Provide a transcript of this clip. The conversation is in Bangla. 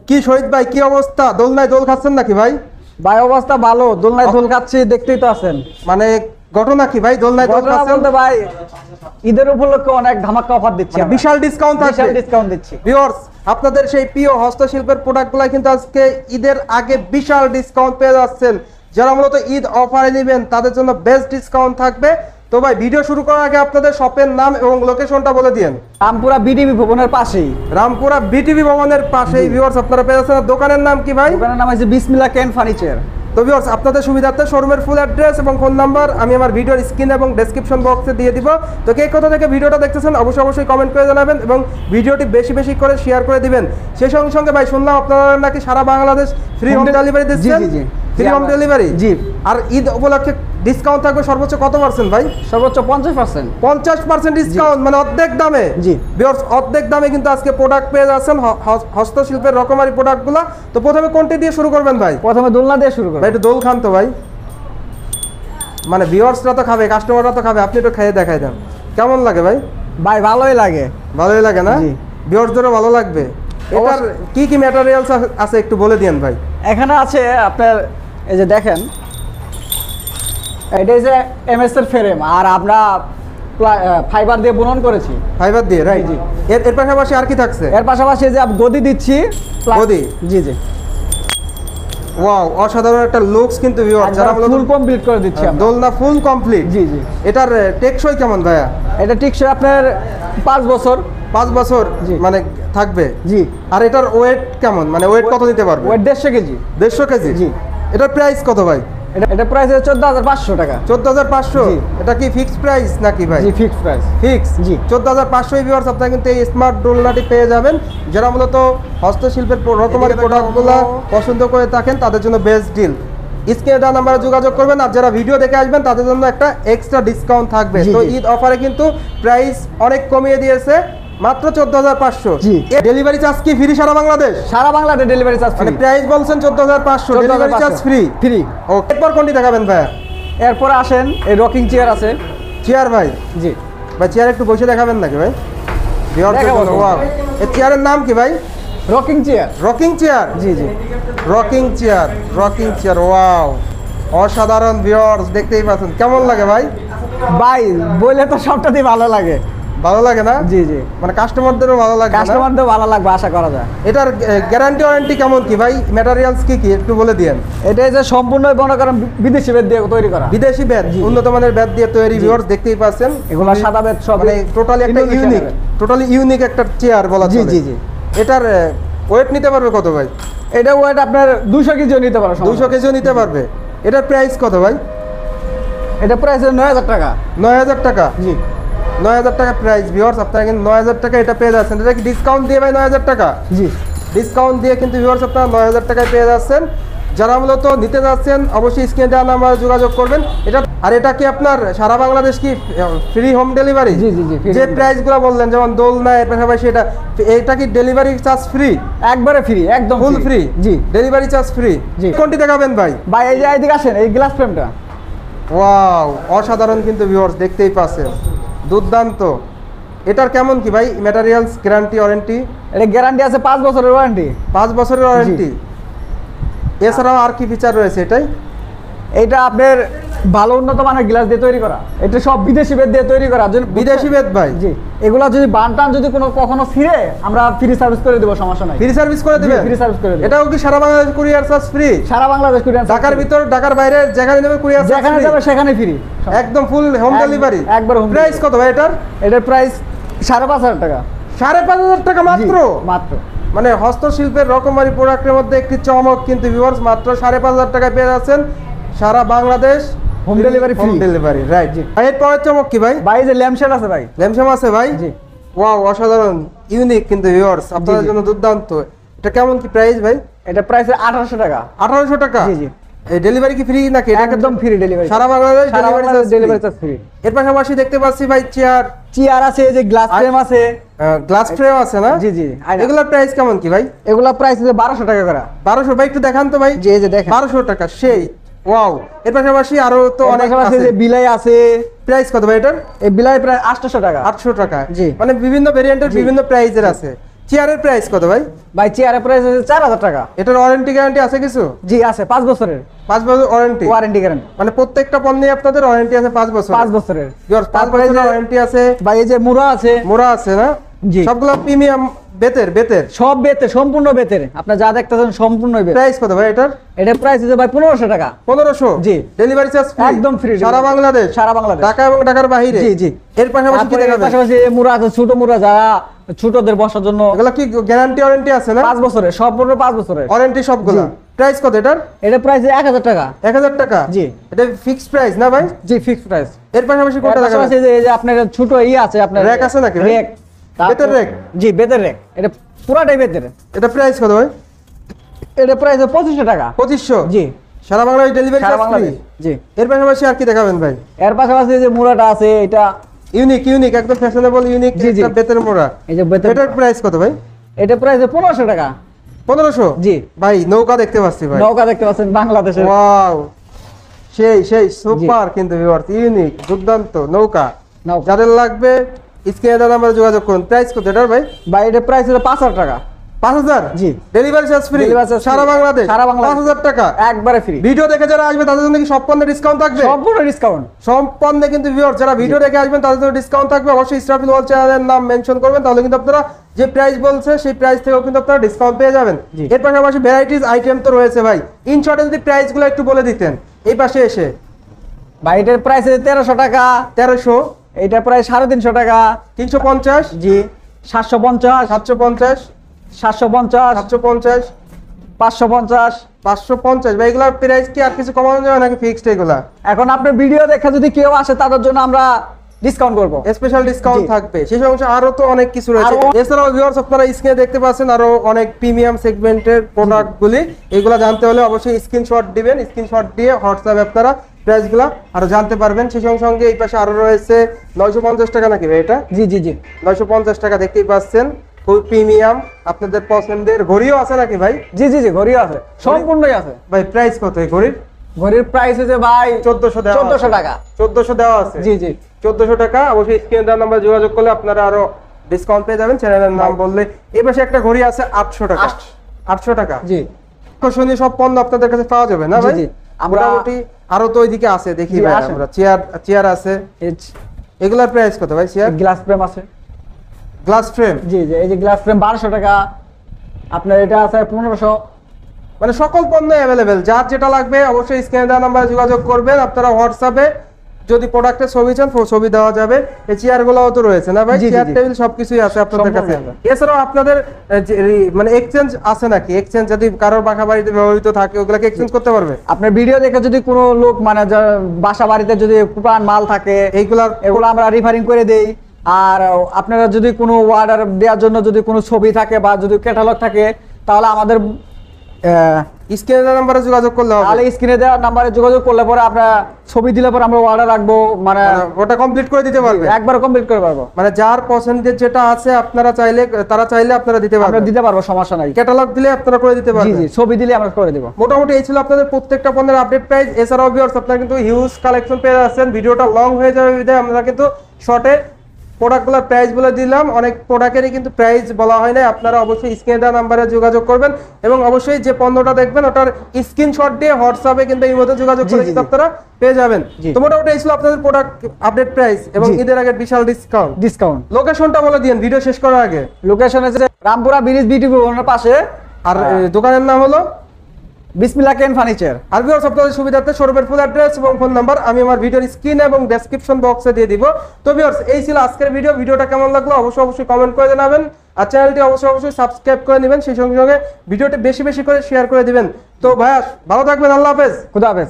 কি শহীদ ভাই, কি অবস্থা? দোলনায় দোল খাচ্ছেন নাকি ভাই? ভাই অবস্থা ভালো, দোলনায় দোল খাচ্ছি, দেখতেই তো আছেন। মানে ঘটনা কি ভাই, দোলনায় দোল খাচ্ছেন? বলতে ভাই ঈদের উপলক্ষে অনেক ধামাকা অফার দিচ্ছি, বিশাল ডিসকাউন্ট থাকবে, বিশাল ডিসকাউন্ট দিচ্ছি। ভিউয়ার্স, আপনাদের সেই প্রিয় হস্তশিল্পের প্রোডাক্টগুলো কিন্তু আজকে ঈদের আগে বিশাল ডিসকাউন্ট পেয়ে যাচ্ছেন। যারা মূলত ঈদ অফারে নেবেন তাদের জন্য বেস্ট ডিসকাউন্ট থাকবে। তো ভাই ভিডিও শুরু করার আগে আপনাদের শপের নাম এবং লোকেশনটা বলে দিন। রামপুরা বিটিভি ভবনের পাশেই, রামপুরা বিটিভি ভবনের পাশেই ভিউয়ার্স আপনারা পেয়ে যাচ্ছেন। দোকানের নাম কি ভাই? দোকানের নাম আছে বিসমিল্লাহ ক্যান ফার্নিচার। তো ভিউয়ার্স, আপনাদের সুবিধার্থে শোরুমের ফুল অ্যাড্রেস এবং ফোন নাম্বার আমি আমার ভিডিওর স্ক্রিন এবং ডেসক্রিপশন বক্সে দিয়ে দিব। তো কে কোথা থেকে ভিডিওটা দেখতেছেন অবশ্যই কমেন্ট করে জানাবেন এবং ভিডিওটি বেশি বেশি করে শেয়ার করে দিবেন। সেই সঙ্গে সঙ্গে ভাই শুনলাম আপনারা নাকি সারা বাংলাদেশ ফ্রি হোম ডেলিভারি দিচ্ছেন। জি জি ফ্রি হোম ডেলিভারি, জি। আর ঈদ উপলক্ষে ডিসকাউন্ট থাকবে সর্বোচ্চ কত পার্সেন্ট ভাই? সর্বোচ্চ 50%। 50% ডিসকাউন্ট, মানে অর্ধেক দামে। জি ভিউয়ার্স, অর্ধেক দামে কিন্তু আজকে প্রোডাক্ট পেয়ে যাচ্ছেন, হস্তশিল্পের রকমারি প্রোডাক্টগুলো। তো প্রথমে কোনটি দিয়ে শুরু করবেন ভাই? প্রথমে দোলনা দিয়ে শুরু করব ভাই একটু দোল খান তো ভাই, মানে ভিউয়ার্সরা তো খাবে, কাস্টমাররা তো খাবে, আপনি একটু খেয়ে দেখাই দেন কেমন লাগে ভাই। ভাই ভালোই লাগে, ভালোই লাগে না? জি। ভিউয়ার্সদেরও ভালো লাগবে। এটার কি কি ম্যাটেরিয়ালস আছে একটু বলে দিন ভাই। এখানে আছে আপনার, এই যে দেখেন, এটা যে এমএস এর ফ্রেম, আর আমরা ফাইবার দিয়ে বুনন করেছি। ফাইবার দিয়ে, রাইট। জি। এর পাশাপাশি আর কি থাকছে? এর পাশাপাশি যে গদি দিচ্ছি, গদি? জি জি। ওয়াও, অসাধারণ একটা লুকস কিন্তু ভিউয়ার। যারা ফুল কমপ্লিট করে দিচ্ছি আমরা। দোলনা ফুল কমপ্লিট। জি জি। এটার টেকসই কেমন ভাইয়া? এটা টিকসই আপনার 5 বছর। 5 বছর জি। মানে থাকবে। জি। আর এটার ওয়েট কেমন, মানে ওয়েট কত নিতে পারবে? Weight 150 KG. 150 কেজি? জি। এটার প্রাইস কত ভাই? এটা প্রাইস 14,500 টাকা। 14,500? জি। এটা কি ফিক্সড প্রাইস নাকি ভাই? জি ফিক্সড প্রাইস। ফিক্স? জি। 14,500 ভিউয়ার্স, আপনারা কিন্তু এই স্মার্ট দোলনাটি পেয়ে যাবেন। যারা মূলত হস্তশিল্পের রকমারি প্রোডাক্টগুলো পছন্দ করে থাকেন তাদের জন্য বেস্ট ডিল। স্ক্রিনে দেওয়া নাম্বারে যোগাযোগ করবেন, আর যারা ভিডিও দেখে আসবেন তাদের জন্য একটা এক্সট্রা ডিসকাউন্ট থাকবে। জি, তো জি। ঈদ অফারে কিন্তু প্রাইস অনেক কমিয়ে দিয়েছে, মাত্র 14,500। জি। ডেলিভারি চার্জ কি ফ্রি সারা বাংলাদেশ? সারা বাংলাদেশে ডেলিভারি চার্জ মানে ফ্রি। প্রাইস বলছেন 14,500, ডেলিভারি চার্জ ফ্রি। ফ্রি। ওকে, এরপর কোনটি দেখাবেন ভাইয়া? এরপরে আসেন, এই রকিং চেয়ার আছে। চেয়ার ভাই? জি। ভাই চেয়ার একটু বসে দেখাবেন নাকি ভাই? দেখাবো। ওয়াও, এই চেয়ারের নাম কি ভাই? Rocking chair. Rocking chair? জি জি। Rocking chair, rocking chair, wow অসাধারণ ভিউয়ার্স, দেখতেই পাচ্ছেন কেমন লাগে ভাই? ভাই বলে তো সবটাতেই ভালো লাগে। ভালো লাগে না? জি জি। মানে কাস্টমারদেরও ভালো লাগে? কাস্টমারদের ভালো লাগবে আশা করা যায়। এটার গ্যারান্টি ওয়ারেন্টি কেমন কি ভাই? ম্যাটেরিয়ালস কি কি একটু বলে দিয়েন। এটা যে সম্পূর্ণ মনে করেন বিদেশি বেত দিয়ে তৈরি করা। বিদেশি বেত, উন্নত মানের বেত দিয়ে তৈরি। ভিউয়ার্স দেখতেই পাচ্ছেন, এগুলা সাদা বেত সব, মানে টোটালি একটা ইউনিক, টোটালি ইউনিক একটা চেয়ার বলা জি চলে। জি জি। এটার ওয়েট নিতে পারবে কত ভাই? এটা ওয়েট আপনার 200 কেজিও নিতে পারো। 200 কেজিও নিতে পারবে। এটার প্রাইস কত ভাই? এটা প্রাইস 9,000 টাকা। 9,000 টাকা? জি। 9,000 টাকা প্রাইস ভিউয়ার্স, আপনারা কিন্তু 9,000 টাকা এটা পেয়ে যাচ্ছেন। এটা কি ডিসকাউন্ট দিয়ে ভাই 9,000 টাকা? জি। ডিসকাউন্ট দিয়ে কিন্তু ভিউয়ার্স আপনারা 9,000 টাকায় পেয়ে যাচ্ছেন। যারা মূলত নিতে যাচ্ছেন অবশ্যই স্ক্রিনে দেওয়া নাম্বারে যোগাযোগ করবেন। এটা আর এটা কি আপনার সারা বাংলাদেশ কি ফ্রি হোম ডেলিভারি? জি জি জি। যে প্রাইসগুলো বললেন যেমন দোলনা, এর পাশাপাশি এটা কি ডেলিভারি চার্জ ফ্রি? একবারে ফ্রি, একদম ফুল ফ্রি? জি। Delivery charge free? জি। কোনটি দেখাবেন ভাই? ভাই এই যে এইদিকে আসেন, এই গ্লাস ফ্রেমটা। ওয়াও অসাধারণ কিন্তু ভিউয়ার্স, দেখতেই পাচ্ছেন দুর্দান্ত। এটার কেমন কি ভাই ম্যাটেরিয়ালস, গ্যারান্টি ওয়ারেন্টি? এটা গ্যারান্টি আছে 5 বছরের ওয়ারেন্টি। 5 বছরের ওয়ারেন্টি। এছাড়াও আর কি ফিচার রয়েছে এটাই? এটা আপনার ভালো উন্নত মানের গ্লাস দিয়ে তৈরি করা। এটা সব বিদেশি বেত দিয়ে তৈরি করা। বিদেশি বেত ভাই? জি। এগুলা যদি বানটান যদি কখনো ফিরে, আমরা ফ্রি সার্ভিস করে দেব, সমস্যা নাই। ফ্রি সার্ভিস করে দিবেন? ফ্রি সার্ভিস করে দেব। এটাও কি সারা বাংলাদেশ কুরিয়ার চার্জ ফ্রি? সারা বাংলাদেশ কুরিয়ার। ঢাকার ভিতর, ঢাকার বাইরে যেখানে নেবে কুরিয়ার চার্জ যেখানে যাবে সেখানে ফ্রি, একদম ফুল হোম ডেলিভারি। একবার হোম। প্রাইস কত ভাই এটার? এটার প্রাইস 5,500 টাকা। 5,500 টাকা মাত্র? মাত্র। মানে হস্তশিল্পের রকমারি প্রোডাক্টের মধ্যে একটি চমক কিন্তু ভিউয়ার্স, মাত্র 5,500 টাকায় পেয়ে যাচ্ছেন সারা Bangladesh home delivery. Home delivery, right. জি। এর পরের চমক কি ভাই? ভাই যে ল্যাম্পশেড আছে ভাই। ল্যাম্পশেড আছে ভাই? জি। ওয়াও অসাধারণ, ইউনিক কিন্তু ভিউয়ার্স, আপনাদের জন্য দুর্দান্ত। এটা কেমন কি প্রাইস ভাই? এটা প্রাইস 1,800 টাকা। 1,800 টাকা? জি জি। এই ডেলিভারি কি ফ্রি নাকি? একদম ফ্রি ডেলিভারি। সারা বাংলাদেশ ডেলিভারি চার্জ ফ্রি। এর পাশাপাশি দেখতে পাচ্ছি ভাই চেয়ার আছে, এই যে গ্লাস ফ্রেম আছে। গ্লাস ফ্রেম আছে না? জি জি। এগুলোর প্রাইস কেমন কি ভাই? এগুলা প্রাইস 1,200 টাকা করে। 1,200? ভাই একটু দেখান তো ভাই। জি এই যে দেখেন, 1,200 টাকা, সেই ওয়াও। এর পাশাপাশি আরো তো অনেক আছে। যে বিলাই আছে। প্রাইস কত ভাই এটার? এই বিলাই প্রায় 800 টাকা। 800 টাকা? জি। মানে বিভিন্ন ভেরিয়েন্টের বিভিন্ন প্রাইজের আছে। চেয়ারের প্রাইস কত ভাই? ভাই চেয়ারের প্রাইস আছে 4000 টাকা। এটার ওয়ারেন্টি গ্যারান্টি আছে কিছু? জি আছে, 5 বছরের 5 বছর ওয়ারেন্টি। ওয়ারেন্টি গ্যারান্টি, মানে প্রত্যেকটা পণ্যে আপনাদের ওয়ারেন্টি আছে 5 বছর। 5 বছরের। ভিউয়ার্স 5 তারপরে বছরের যে- ওয়ারেন্টি আছে। ভাই এই যে মুড়া আছে, মোড়া আছে না? জি। সবগুলো প্রিমিয়াম বেতের বেতের। সব বেতের, সম্পূর্ণ বেতের। আপনি যা দেখতেছেন সম্পূর্ণ বেতের। প্রাইস কত ভাই এটার? এটার প্রাইস আছে ভাই 1500 টাকা। 1500? জি। ডেলিভারি চার্জ একদম free সারা delivery। বাংলাদেশ? সারা বাংলাদেশ। ঢাকা এবং ঢাকার বাইরে? জি জি। এর পাশাপাশি কি তারপরে এর দেখাবেন? পাশাপাশি মুড়া আছে, ছোট মুড়া, যারা ছোটদের বসার জন্য। এগুলো কি গ্যারান্টি ওয়ারেন্টি আছে না? 5 বছরের, সম্পূর্ণ 5 বছরের। ওয়ারেন্টি সবগুলো। জি। প্রাইস কত এটার? এটা প্রাইস 1000 টাকা। 1000 টাকা? জি। এটা ফিক্সড প্রাইস না ভাই? জি ফিক্সড প্রাইস। এর পাশাপাশি কোনটা দেখাবেন? পাশাপাশি এই যে আপনার ছোট আছে, আপনার র‍্যাক আছে নাকি ভাই? র‍্যাক। বেতের র‍্যাক? জি বেতের র‍্যাক। এটা পুরাটাই বেতের। এটা প্রাইস কত ভাই? এটা প্রাইস 2500 টাকা। 2500? জি। সারা বাংলাদেশ ডেলিভারি সারা চার্জ বাংলাদেশ। ফ্রি? জি। এর পাশাপাশি আর কি দেখাবেন ভাই? এর পাশাপাশি যে মুড়াটা আছে, এটা ইউনিক একদম ফ্যাশনেবল ইউনিক জি, জি। একটা বেতের মোড়া। এই যে বেতের। এটার প্রাইস কত ভাই? এটা প্রাইস 1500 টাকা। 1500? জি। ভাই নৌকা দেখতে পাচ্ছি ভাই। নৌকা দেখতে পাচ্ছেন বাংলাদেশের। ওয়াও, সেই সুপার কিন্তু ভিউয়ার্স, ইউনিক দুর্দান্ত নৌকা। নৌকা। যাদের লাগবে স্ক্রিনে দেওয়া নাম্বারে যোগাযোগ করুন। প্রাইস কত এটার ভাই? ভাই এটা প্রাইস হলো 5000 টাকা। 5000? জি। Delivery charge free? Delivery charge free। সারা বাংলাদেশ? সারা বাংলাদেশ। 5000 টাকা একবারে ফ্রি। ভিডিও দেখে যারা আসবে তাদের জন্য কি সব পণ্যে ডিসকাউন্ট থাকবে? সম্পূর্ণ ডিসকাউন্ট। সব পণ্যে কিন্তু ভিউয়ার্স যারা ভিডিও দেখে আসবেন তাদের জন্য ডিসকাউন্ট থাকবে। অবশ্যই ইসরাফিল ওয়াল চ্যানেলের নাম মেনশন করবেন, তাহলে কিন্তু আপনারা যে প্রাইস বলছে সেই প্রাইস থেকেও কিন্তু আপনারা ডিসকাউন্ট পেয়ে যাবেন। জি। এর পাশাপাশি ভ্যারাইটিস আইটেম তো রয়েছে ভাই। ইন শর্টে যদি প্রাইসগুলো একটু বলে দিতেন এই পাশে এসে। ভাই এটার প্রাইস 1300 টাকা। 1300? এটা প্রায় 350 টাকা। 350? জি। 750, 750? 750, 750? 550। 550? ভাই এগুলোর প্রাইস কি আর কিছু কমানো যাবে নাকি ফিক্সড এগুলা? এখন আপনার ভিডিও দেখে যদি কেউ আসে তাদের জন্য আমরা ডিসকাউন্ট করব। স্পেশাল ডিসকাউন্ট জি। থাকবে। সেই সমস্ত আরো তো অনেক কিছু রয়েছে। আরো- এছাড়াও ভিউয়ার্স আপনারা স্ক্রিনে দেখতে পাচ্ছেন আরো অনেক প্রিমিয়াম সেগমেন্টের প্রোডাক্টগুলি। এগুলো জানতে হলে অবশ্যই স্ক্রিনশট দিবেন। স্ক্রিনশট দিয়ে হোয়াটসঅ্যাপে আপনারা প্রাইসগুলো আরো জানতে পারবেন। সেই সঙ্গে এই পাশে আরো রয়েছে 950 টাকা নাকি ভাই এটা? জি জি জি। 950 টাকা দেখতেই পাচ্ছেন, খুব প্রিমিয়াম। আপনাদের পছন্দের ঘড়িও আছে নাকি ভাই? জি জি জি, ঘড়িও আছে, সম্পূর্ণই আছে। ভাই প্রাইস কত এই ঘড়ির? ঘড়ির প্রাইস হচ্ছে ভাই 1400 দেওয়া 1400 আছে। টাকা। 1400 দেওয়া আছে? জি জি। 1400 টাকা। অবশ্যই স্ক্রিনে দেওয়া নাম্বার যোগাযোগ করলে আপনারা আরো ডিসকাউন্ট পেয়ে যাবেন চ্যানেলের নাম বললে। এই পাশে একটা ঘড়ি আছে 800 টাকা। 800 টাকা? জি। আকর্ষণীয় সব পণ্য আপনাদের কাছে পাওয়া যাবে না জি, ভাই? জি। আমরা- মোটামুটি আরো তো ওইদিকে আছে দেখি জি, ভাই। আসেন। আমরা চেয়ার আছে। এগুলার প্রাইস কত ভাই? চেয়ার গ্লাস ফ্রেম আছে। Glass frame? জি জি, এই যে গ্লাস ফ্রেম 1200 টাকা। আপনার এটা আছে 1500। মানে সকল পণ্য অ্যাভেলেবেল। যার যেটা লাগবে অবশ্যই স্ক্রিনে দেওয়া নাম্বারে যোগাযোগ করবেন। আপনারা হোয়াটসঅ্যাপে যদি প্রোডাক্টের ছবি চান ছবি দেওয়া যাবে। এই চেয়ারগুলোও তো রয়েছে না ভাই? জি, জি, চেয়ার জি। টেবিল সবকিছুই আছে আপনাদের কাছে। সম্পূর্ণ এছাড়াও আপনাদের মানে এক্সচেঞ্জ আছে নাকি? এক্সচেঞ্জ যদি কারোর বাসা বাড়িতে ব্যবহৃত থাকে ওগুলোকে এক্সচেঞ্জ করতে পারবে? আপনার ভিডিও দেখে যদি কোনো লোক মানে বাসা বাড়িতে যদি পুরান মাল থাকে এইগুলার এগুলো আমরা রিফারিং করে দেই। আর আপনারা যদি কোনো অর্ডার দেওয়ার জন্য যদি কোনো ছবি থাকে বা যদি ক্যাটালগ থাকে তাহলে আমাদের স্ক্রিনে দেওয়া নাম্বারে যোগাযোগ করলে তাহলে হবে। স্ক্রিনে দেওয়া নাম্বারে যোগাযোগ করলে পরে আপনারা ছবি দিলে পরে আমরা অর্ডার রাখবো, মানে ওটা কমপ্লিট করে দিতে পারবে? একবার কমপ্লিট করে পারবো। মানে যার পছন্দের যেটা আছে আপনারা চাইলে আপনারা দিতে আমরা পারবেন। দিতে পারবো, সমস্যা নাই। ক্যাটালগ দিলে আপনারা করে দিতে জি পারবেন। জি, ছবি দিলে আমরা করে দেবো। মোটামুটি এই ছিল আপনাদের প্রত্যেকটা পণ্যের আপডেট প্রাইস। এছাড়াও ভিউয়ার্স আপনারা কিন্তু হিউজ কালেকশন পেয়ে যাচ্ছেন। ভিডিওটা লং হয়ে যাবে বিধায় আমরা কিন্তু শর্টে প্রোডাক্টগুলোর প্রাইস বলে দিলাম। অনেক প্রোডাক্টেরই কিন্তু প্রাইস বলা হয় না। আপনারা অবশ্যই স্ক্রিনে দেওয়া নাম্বারে যোগাযোগ করবেন এবং অবশ্যই যে পণ্যটা দেখবেন ওটার স্ক্রিনশট দিয়ে হোয়াটসঅ্যাপে কিন্তু এই মধ্যে যোগাযোগ জি, করে জি, কিন্তু জি। আপনারা পেয়ে যাবেন। জি। তো মোটামুটি এই ছিল আপনাদের প্রোডাক্ট আপডেট প্রাইস এবং জি। ঈদের আগে বিশাল ডিসকাউন্ট। লোকেশনটা বলে দিন ভিডিও শেষ করার আগে। লোকেশন হচ্ছে রামপুরা ব্রিজ বিউটি ভবনের পাশে। আর দোকানের নাম হলো বিসমিল্লাহ কেন ফার্নিচার। আর ভিউয়ার্স আপনাদের সুবিধার্থে শোরুমের ফুল অ্যাড্রেস এবং ফোন নাম্বার আমি আমার ভিডিওর স্ক্রিন এবং ডেসক্রিপশন বক্সে দিয়ে দিব। তো ভিউয়ার্স এই ছিল আজকের ভিডিওটা কেমন লাগলো অবশ্যই কমেন্ট করে জানাবেন। আর চ্যানেলটি অবশ্যই সাবস্ক্রাইব করে নেবেন। সেই সঙ্গে ভিডিওটি বেশি করে শেয়ার করে দিবেন। তো ভাইয়া ভালো থাকবেন, আল্লাহ হাফেজ। খুদা হাফেজ।